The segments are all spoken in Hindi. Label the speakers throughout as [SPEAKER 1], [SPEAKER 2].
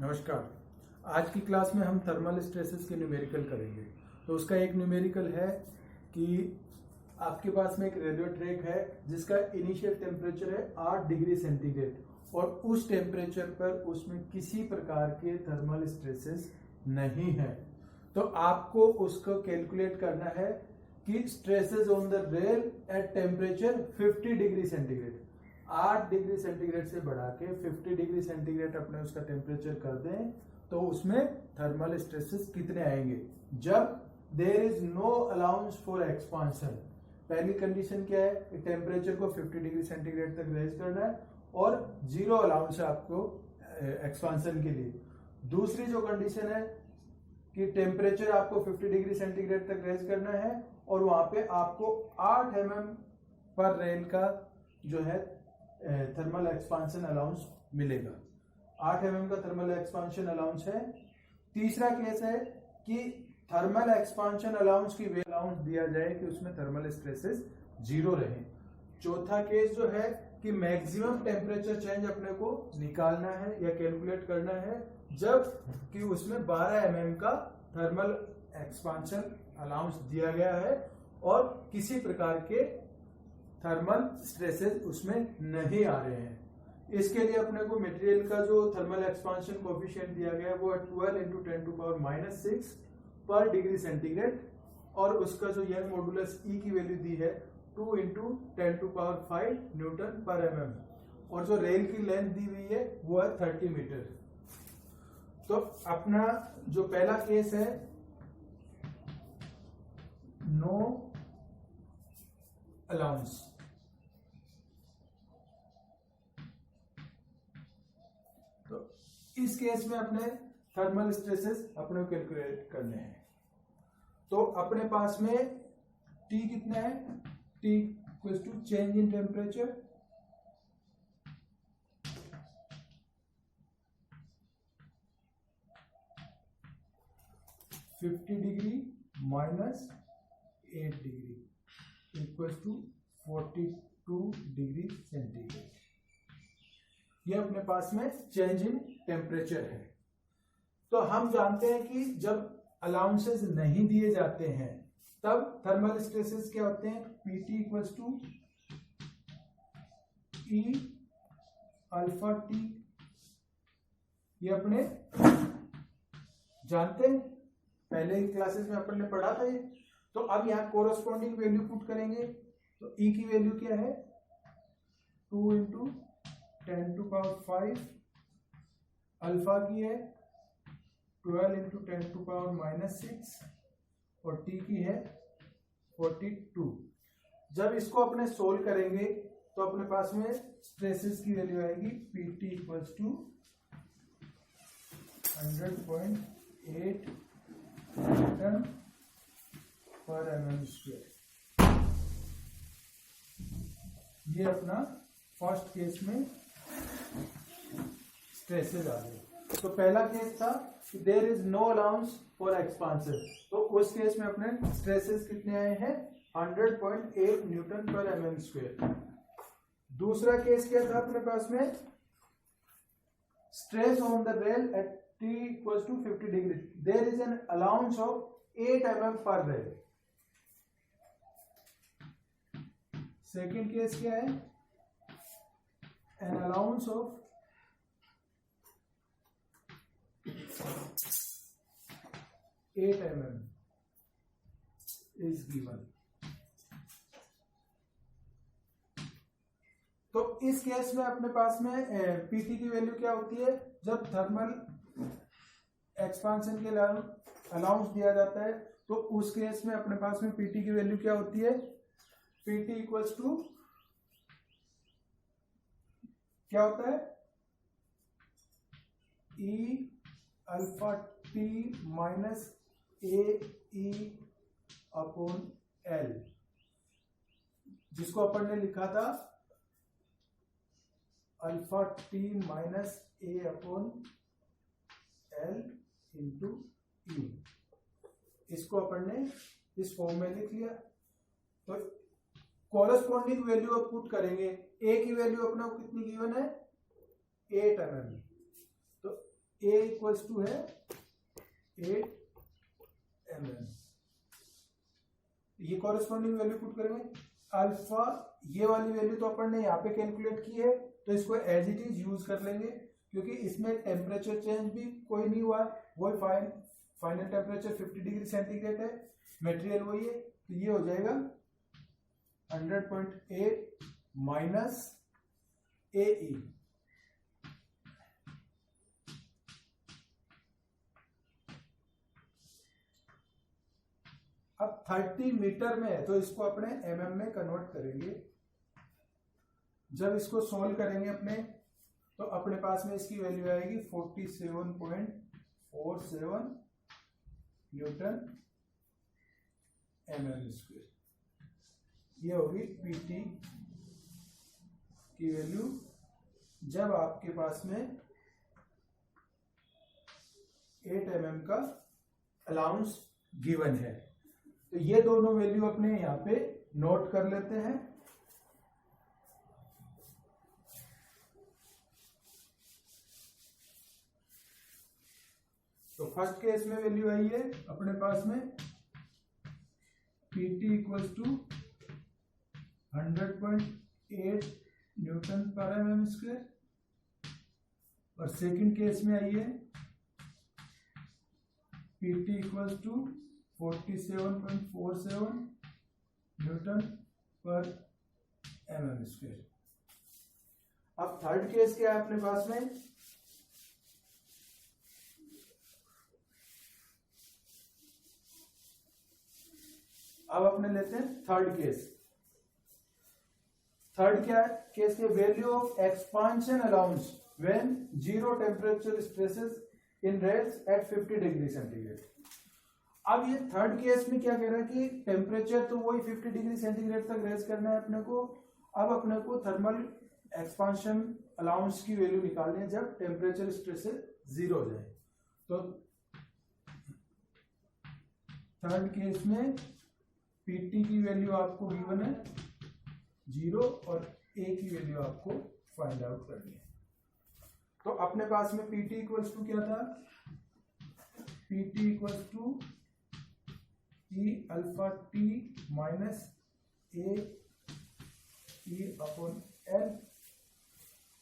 [SPEAKER 1] नमस्कार। आज की क्लास में हम थर्मल स्ट्रेसेस के न्यूमेरिकल करेंगे। तो उसका एक न्यूमेरिकल है कि आपके पास में एक रेडियो ट्रैक है जिसका इनिशियल टेम्परेचर है 8 डिग्री सेंटीग्रेड और उस टेम्परेचर पर उसमें किसी प्रकार के थर्मल स्ट्रेसेस नहीं है। तो आपको उसको कैलकुलेट करना है कि stresses on the rail at temperature 50 degree centigrade, 8 degree centigrade से बढ़ा के 50 डिग्री सेंटीग्रेड अपने उसका टेम्परेचर कर दें तो उसमें थर्मल स्ट्रेसेस कितने आएंगे जब there is no allowance for expansion. पहली कंडीशन क्या है कि टेम्परेचर को 50 डिग्री सेंटीग्रेड तक रेज करना है और जीरो अलाउंस है आपको एक्सपांशन के लिए। दूसरी जो कंडीशन है कि टेम्परेचर आपको 50 डिग्री सेंटीग्रेड तक रेज करना है और वहां पे आपको 8 mm पर रेल का जो है थर्मल एक्सपांशन अलाउंस मिलेगा। 8 mm का थर्मल एक्सपांशन अलाउंस है। तीसरा केस है कि थर्मल एक्सपांशन अलाउंस की वे अलाउंस दिया जाए कि उसमें थर्मल स्ट्रेसेस जीरो रहे। चौथा केस जो है कि मैक्सिमम टेम्परेचर चेंज अपने को निकालना है या कैलकुलेट करना है जब कि उसमें 12 mm का थर्मल एक्सपांशन अलाउंस दिया गया है और किसी प्रकार के थर्मल स्ट्रेसेस उसमें नहीं आ रहे हैं। इसके लिए अपने को मटेरियल का जो थर्मल एक्सपांशन कोएफिशिएंट दिया गया है वो 12 × 10⁻⁻6 पर डिग्री सेंटीग्रेड और उसका जो यंग मॉडुलस ई की वैल्यू दी है 2 × 10⁵ न्यूटन पर mm और जो रेल की लेंथ दी हुई है वो है 30 मीटर। तो अपना जो पहला केस है नो अलाउंस, तो इस केस में अपने थर्मल स्ट्रेसेस अपने को कैलकुलेट करने हैं। तो अपने पास में T कितना है, T equals to change in temperature -50 degree -8 degree equals to 42 degree centigrade. ये अपने पास में चेंज इन टेम्परेचर है। तो हम जानते हैं कि जब अलाउंसेस नहीं दिए जाते हैं तब थर्मल स्ट्रेसेस क्या होते हैं, Pt equals to E alpha T। ये अपने जानते हैं, पहले ही क्लासेस में अपन ने पढ़ा था ये। तो अब यहाँ कोरस्पॉन्डिंग वैल्यू पुट करेंगे तो E की वैल्यू क्या है 2 × 10⁵, अल्फा की है 12 × 10⁻⁻6 और T की है 42। जब इसको अपने सोल्व करेंगे तो अपने पास में स्ट्रेसेस की वैल्यू आएगी Pt इक्वल्स टू 100.8 न्यूटन पर mm²। ये अपना फर्स्ट केस में स्ट्रेसेस आ गए। तो पहला केस था कि there is no allowance for expansion, तो उस केस में अपने स्ट्रेसेस कितने आए हैं 100.8 न्यूटन पर mm²। दूसरा केस क्या था अपने पास में, stress on the rail at T equals to 50 degree, there is an allowance of 8 mm पर रेल। सेकेंड केस क्या है, an allowance of 8 mm is given. तो इस केस में अपने पास में Pt की वैल्यू क्या होती है, जब थर्मल एक्सपांशन के अलाउंस दिया जाता है तो उस केस में अपने पास में Pt की वैल्यू क्या होती है, Pt इक्वल्स टू क्या होता है E alpha T minus AE upon L, जिसको अपन ने लिखा था alpha T minus A upon L into E। इसको अपन ने इस फॉर्म में लिख लिया। तो कॉरेस्पॉन्डिंग वैल्यू अब पुट करेंगे। A की वैल्यू अपना कितनी गिवन है 8 mm। तो A इक्वल्स टू है 8 mm। ये कॉरेस्पॉन्डिंग वैल्यू पुट करेंगे। अल्फा ये वाली वैल्यू तो अपन ने यहाँ पे कैलकुलेट की है, तो इसको एज इट इज यूज कर लेंगे, क्योंकि इसमें टेम्परेचर चेंज भी कोई नहीं हुआ, वही फाइनल टेम्परेचर 50 डिग्री सेंटीग्रेड है, मटेरियल वही है, तो ये हो जाएगा 100.8 माइनस AE। अब 30 मीटर में है तो इसको अपने mm में कन्वर्ट करेंगे। जब इसको सोल्व करेंगे अपने, तो अपने पास में इसकी वैल्यू आएगी 47.47 न्यूटन mm²। ये होगी PT की वैल्यू जब आपके पास में 8 mm का अलाउंस गिवन है। तो ये दोनों वैल्यू अपने यहाँ पे नोट कर लेते हैं। तो फर्स्ट केस में वैल्यू आई है अपने पास में PT इक्वल्स टू 100.8 न्यूटन पर mm², और सेकंड केस में आई है PT इक्वल्स टू 47.47 न्यूटन पर mm²। अब थर्ड केस क्या है अपने पास में, अब अपने लेते हैं थर्ड केस। थर्ड क्या है केस के, value of expansion allowance when zero temperature stresses in rates eight 50 degree centigrade. अब ये थर्ड केस में क्या कह रहा है कि टेम्परेचर तो वही 50 डिग्री सेंटीग्रेड तक रेज करना है अपने को। अब अपने को थर्मल एक्सपांशन अलाउंस की वैल्यू निकालनी है जब टेम्परेचर स्ट्रेसेस 0 हो जाए। तो थर्ड केस में PT की वैल्यू आपको गिवन है 0 और A की वैल्यू आपको फाइंड आउट करनी है। तो अपने पास में PT इक्वल्स टू क्या था, PT equals to E alpha T minus A E upon L।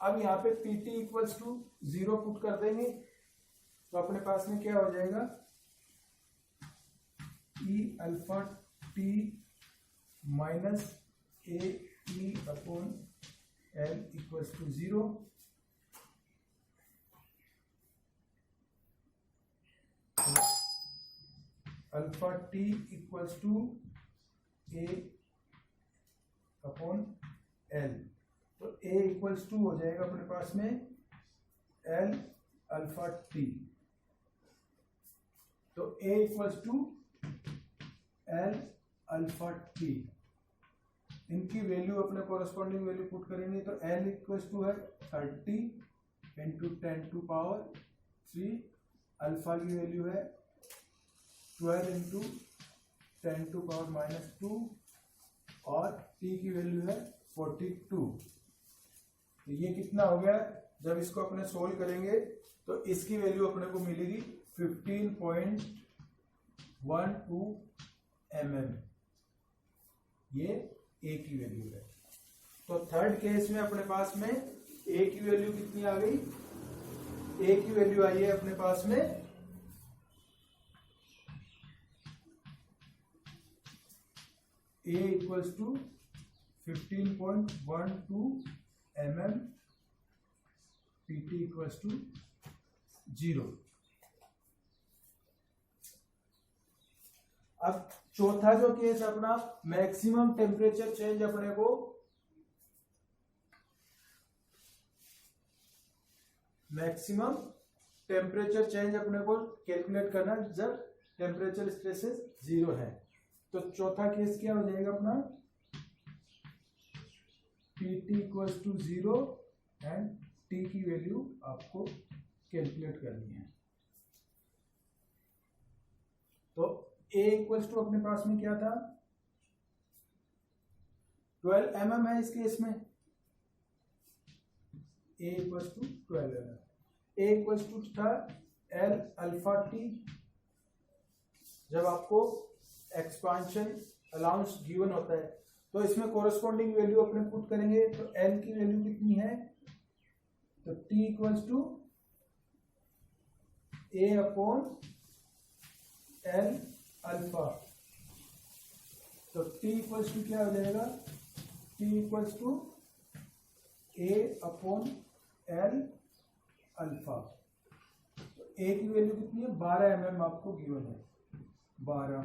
[SPEAKER 1] अब यहाँ पे PT इक्वल्स टू 0 पुट कर देंगे, तो अपने पास में क्या हो जाएगा, E alpha T minus A E upon L equals to 0। Alpha T equals to A upon L। तो A इक्वल्स टू हो जाएगा अपने पास में L अल्फा T। तो A equals to L alpha T, इनकी वैल्यू अपने कोरस्पॉन्डिंग वैल्यू पुट करेंगे। तो L इक्वल्स टू है 30 इंटू 10 टू पावर 3, अल्फा की वैल्यू है 12 इंटू 10 टू पावर माइनस 2, और T की वैल्यू है 42। तो ये कितना हो गया, जब इसको अपने सोल्व करेंगे तो इसकी वैल्यू अपने को मिलेगी 15.12 mm। ये A की वैल्यू है। तो थर्ड केस में अपने पास में A की वैल्यू कितनी आ गई, A की वैल्यू आई है अपने पास में A equals to 15.12 mm, PT equals to 0। अब चौथा जो केस अपना मैक्सिमम टेम्परेचर चेंज अपने को कैलकुलेट करना जब टेम्परेचर स्ट्रेसेस 0 है। तो चौथा केस क्या हो जाएगा अपना, PT equals to 0 and T की वैल्यू आपको कैलकुलेट करनी है। तो A इक्वल्स टू अपने पास में क्या था, 12 mm है इस केस में, A equals to 12 mm। A equals to था एल अल्फा टी। जब आपको एक्सपांशन अलाउंस गिवन होता है तो इसमें कोरस्पॉन्डिंग वैल्यू अपने पुट करेंगे। तो एल की वैल्यू कितनी है, तो T equals to A upon L alpha. तो टी इक्वल्स टू क्या हो जाएगा, T equals to A upon L alpha. तो ए की वैल्यू कितनी है, 12 mm आपको गिवन है, 12,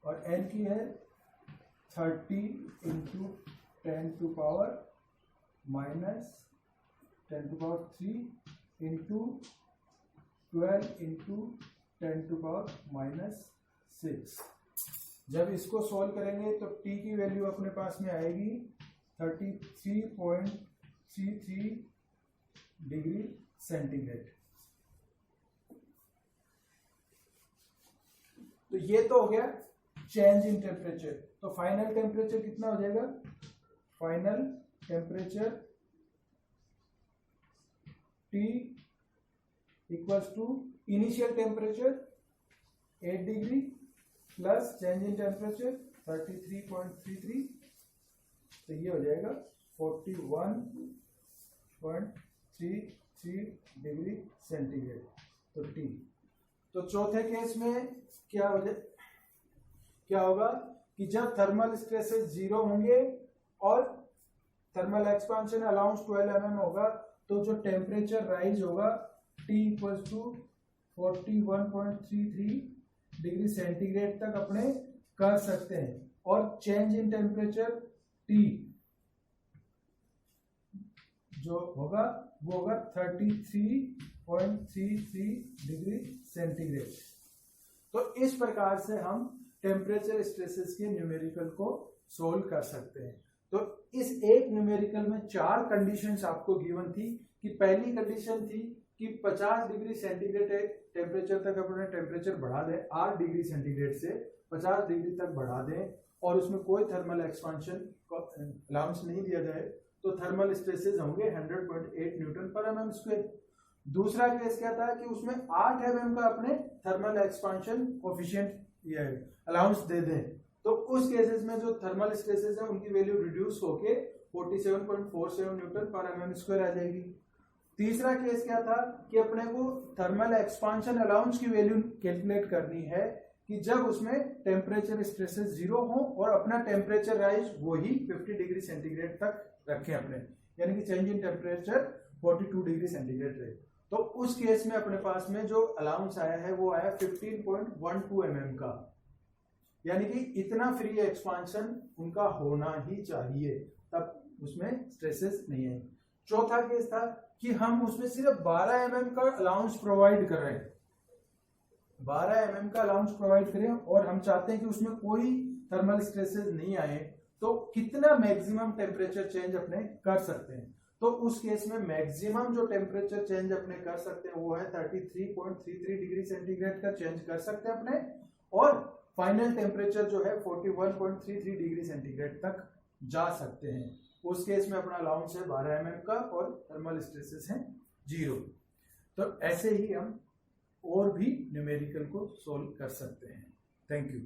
[SPEAKER 1] और एल की है 30 into 10 to power minus 10 to power 3 into 12 into 10 to power minus 6। जब इसको सॉल्व करेंगे तो t की वैल्यू अपने पास में आएगी 33.33 डिग्री सेंटीग्रेड। तो ये तो हो गया चेंज इन टेम्परेचर। तो फाइनल टेम्परेचर कितना हो जाएगा, final temperature T equals to initial temperature 8 degree plus change in temperature 33.33। तो ये हो जाएगा 41.33 डिग्री सेंटीग्रेड। तो T। तो चौथे केस में क्या होगा कि जब थर्मल स्ट्रेसेस 0 होंगे और थर्मल एक्सपांशन अलाउंस 12 mm होगा तो जो टेम्परेचर राइज होगा T equals to 41.33 degree centigrade तक अपने कर सकते हैं। और चेंज इन टेम्परेचर T जो होगा वो होगा 33.33 डिग्री सेंटीग्रेड। तो इस प्रकार से हम टेम्परेचर स्ट्रेसेस के न्यूमेरिकल को सोल्व कर सकते हैं। तो इस एक न्यूमेरिकल में 4 कंडीशंस आपको गिवन थी कि पहली कंडीशन थी कि 50 डिग्री सेंटीग्रेड टेम्परेचर तक अपने टेम्परेचर बढ़ा दें, 8 डिग्री सेंटीग्रेड से 50 डिग्री तक बढ़ा दें और उसमें कोई थर्मल एक्सपांशन अलाउंस नहीं दिया जाए तो थर्मल स्ट्रेसेस होंगे 100.8 न्यूटन पर mm स्क्वायर। दूसरा केस क्या था कि उसमें 8 mm का अपने थर्मल एक्सपांशन कोफिशिएंट अलाउंस दे दें। तो उस केसेस में जो थर्मल स्ट्रेसेस है उनकी वैल्यू रिड्यूस होके 47.47 न्यूटन पर mm स्क्वायर आ जाएगी। तीसरा केस क्या था कि अपने को थर्मल एक्सपांशन अलाउंस की वैल्यू कैलकुलेट करनी है कि जब उसमें टेम्परेचर स्ट्रेसेस 0 हो और अपना टेम्परेचर राइज वही 50 डिग्री सेंटीग्रेड तक रखें अपने, यानी कि change in temperature 42 degree centigrade रहे। तो उस केस में अपने पास में जो अलाउंस आया है वो आया 15.12 mm का, यानी कि इतना फ्री एक्सपांशन उनका होना ही चाहिए तब उसमें स्ट्रेसेस नहीं है। चौथा केस था कि हम उसमें सिर्फ 12 mm का अलाउंस प्रोवाइड कर रहे हैं, 12 mm का अलाउंस प्रोवाइड करें और हम चाहते हैं कि उसमें कोई थर्मल स्ट्रेसेस नहीं आए, तो कितना मैक्सिमम टेम्परेचर चेंज अपने कर सकते हैं। तो उस केस में मैक्सिमम जो टेम्परेचर चेंज अपने कर सकते हैं वो है 33.33 डिग्री सेंटीग्रेड का चेंज कर सकते हैं अपने, और फाइनल टेम्परेचर जो है 41.33 डिग्री सेंटीग्रेड तक जा सकते हैं। उस केस में अपना अलाउंस है 12 mm का और थर्मल स्ट्रेसेस हैं 0। तो ऐसे ही हम और भी न्यूमेरिकल को सोल्व कर सकते हैं। Thank you.